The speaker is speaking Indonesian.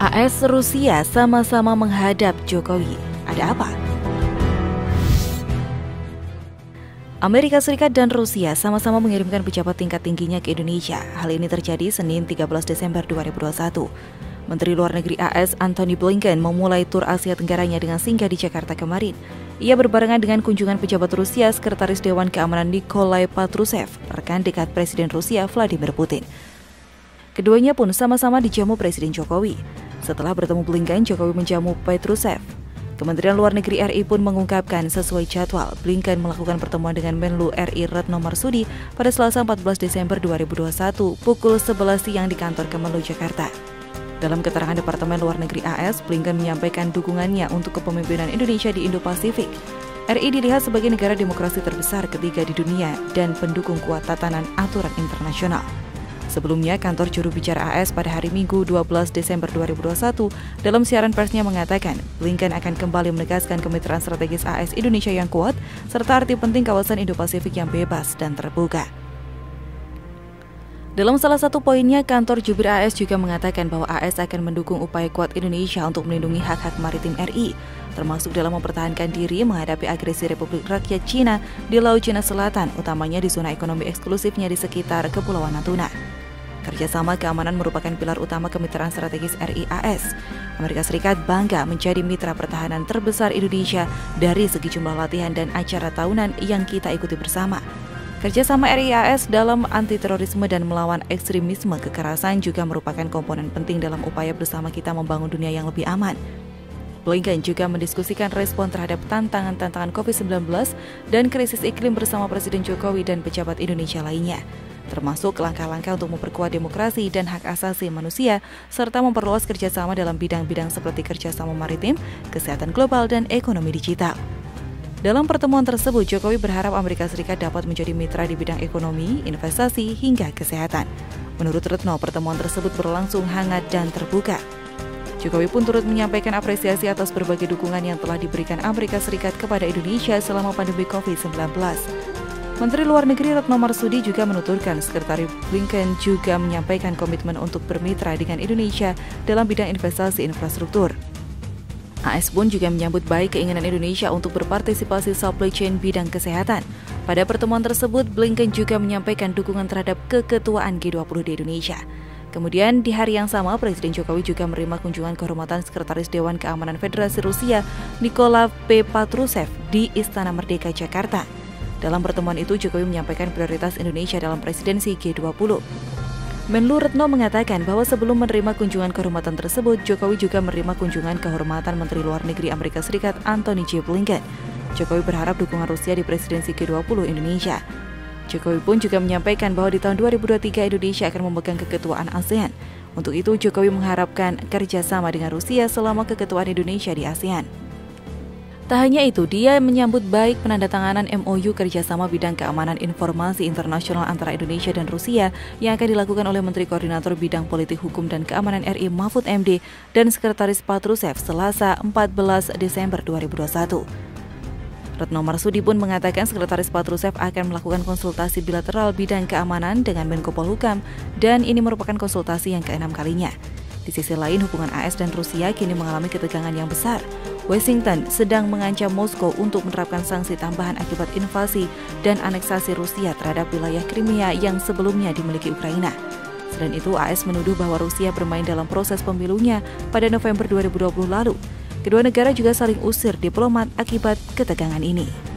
AS Rusia sama-sama menghadap Jokowi. Ada apa? Amerika Serikat dan Rusia sama-sama mengirimkan pejabat tingkat tingginya ke Indonesia. Hal ini terjadi Senin 13 Desember 2021. Menteri Luar Negeri AS Antony Blinken memulai tur Asia Tenggaranya dengan singgah di Jakarta kemarin. Ia berbarengan dengan kunjungan pejabat Rusia, Sekretaris Dewan Keamanan Nikolai Patrushev, rekan dekat Presiden Rusia Vladimir Putin. Keduanya pun sama-sama dijamu Presiden Jokowi. Setelah bertemu Blinken, Jokowi menjamu Patrushev. Kementerian Luar Negeri RI pun mengungkapkan sesuai jadwal, Blinken melakukan pertemuan dengan Menlu RI Retno Marsudi pada Selasa 14 Desember 2021 pukul 11 siang di kantor Kemenlu Jakarta. Dalam keterangan Departemen Luar Negeri AS, Blinken menyampaikan dukungannya untuk kepemimpinan Indonesia di Indo-Pasifik. RI dilihat sebagai negara demokrasi terbesar ketiga di dunia dan pendukung kuat tatanan aturan internasional. Sebelumnya, kantor juru bicara AS pada hari Minggu 12 Desember 2021 dalam siaran persnya mengatakan Blinken akan kembali menegaskan kemitraan strategis AS Indonesia yang kuat serta arti penting kawasan Indo-Pasifik yang bebas dan terbuka. Dalam salah satu poinnya, kantor jubir AS juga mengatakan bahwa AS akan mendukung upaya kuat Indonesia untuk melindungi hak-hak maritim RI, termasuk dalam mempertahankan diri menghadapi agresi Republik Rakyat Cina di Laut Cina Selatan, utamanya di zona ekonomi eksklusifnya di sekitar Kepulauan Natuna. Kerjasama keamanan merupakan pilar utama kemitraan strategis RI-AS. Amerika Serikat bangga menjadi mitra pertahanan terbesar Indonesia dari segi jumlah latihan dan acara tahunan yang kita ikuti bersama. Kerjasama RI-AS dalam anti-terorisme dan melawan ekstremisme kekerasan juga merupakan komponen penting dalam upaya bersama kita membangun dunia yang lebih aman. Blinken juga mendiskusikan respon terhadap tantangan-tantangan COVID-19 dan krisis iklim bersama Presiden Jokowi dan pejabat Indonesia lainnya, termasuk langkah-langkah untuk memperkuat demokrasi dan hak asasi manusia, serta memperluas kerjasama dalam bidang-bidang seperti kerjasama maritim, kesehatan global, dan ekonomi digital. Dalam pertemuan tersebut, Jokowi berharap Amerika Serikat dapat menjadi mitra di bidang ekonomi, investasi, hingga kesehatan. Menurut Retno, pertemuan tersebut berlangsung hangat dan terbuka. Jokowi pun turut menyampaikan apresiasi atas berbagai dukungan yang telah diberikan Amerika Serikat kepada Indonesia selama pandemi COVID-19. Menteri Luar Negeri Retno Marsudi juga menuturkan Sekretari Blinken juga menyampaikan komitmen untuk bermitra dengan Indonesia dalam bidang investasi infrastruktur. AS pun juga menyambut baik keinginan Indonesia untuk berpartisipasi supply chain bidang kesehatan. Pada pertemuan tersebut, Blinken juga menyampaikan dukungan terhadap keketuaan G20 di Indonesia. Kemudian di hari yang sama, Presiden Jokowi juga menerima kunjungan kehormatan Sekretaris Dewan Keamanan Federasi Rusia Nikolai Patrushev di Istana Merdeka, Jakarta. Dalam pertemuan itu, Jokowi menyampaikan prioritas Indonesia dalam presidensi G20. Menlu Retno mengatakan bahwa sebelum menerima kunjungan kehormatan tersebut, Jokowi juga menerima kunjungan kehormatan Menteri Luar Negeri Amerika Serikat Antony J. Blinken. Jokowi berharap dukungan Rusia di presidensi G20 Indonesia. Jokowi pun juga menyampaikan bahwa di tahun 2023 Indonesia akan memegang keketuaan ASEAN. Untuk itu, Jokowi mengharapkan kerjasama dengan Rusia selama keketuaan Indonesia di ASEAN. Tak hanya itu, dia menyambut baik penandatanganan MOU kerjasama bidang keamanan informasi internasional antara Indonesia dan Rusia yang akan dilakukan oleh Menteri Koordinator Bidang Politik Hukum dan Keamanan RI Mahfud MD dan Sekretaris Patrushev Selasa 14 Desember 2021. Retno Marsudi pun mengatakan Sekretaris Patrushev akan melakukan konsultasi bilateral bidang keamanan dengan Menko Polhukam dan ini merupakan konsultasi yang ke-6 kalinya. Di sisi lain, hubungan AS dan Rusia kini mengalami ketegangan yang besar. Washington sedang mengancam Moskow untuk menerapkan sanksi tambahan akibat invasi dan aneksasi Rusia terhadap wilayah Crimea yang sebelumnya dimiliki Ukraina. Selain itu, AS menuduh bahwa Rusia bermain dalam proses pemilunya pada November 2020 lalu. Kedua negara juga saling usir diplomat akibat ketegangan ini.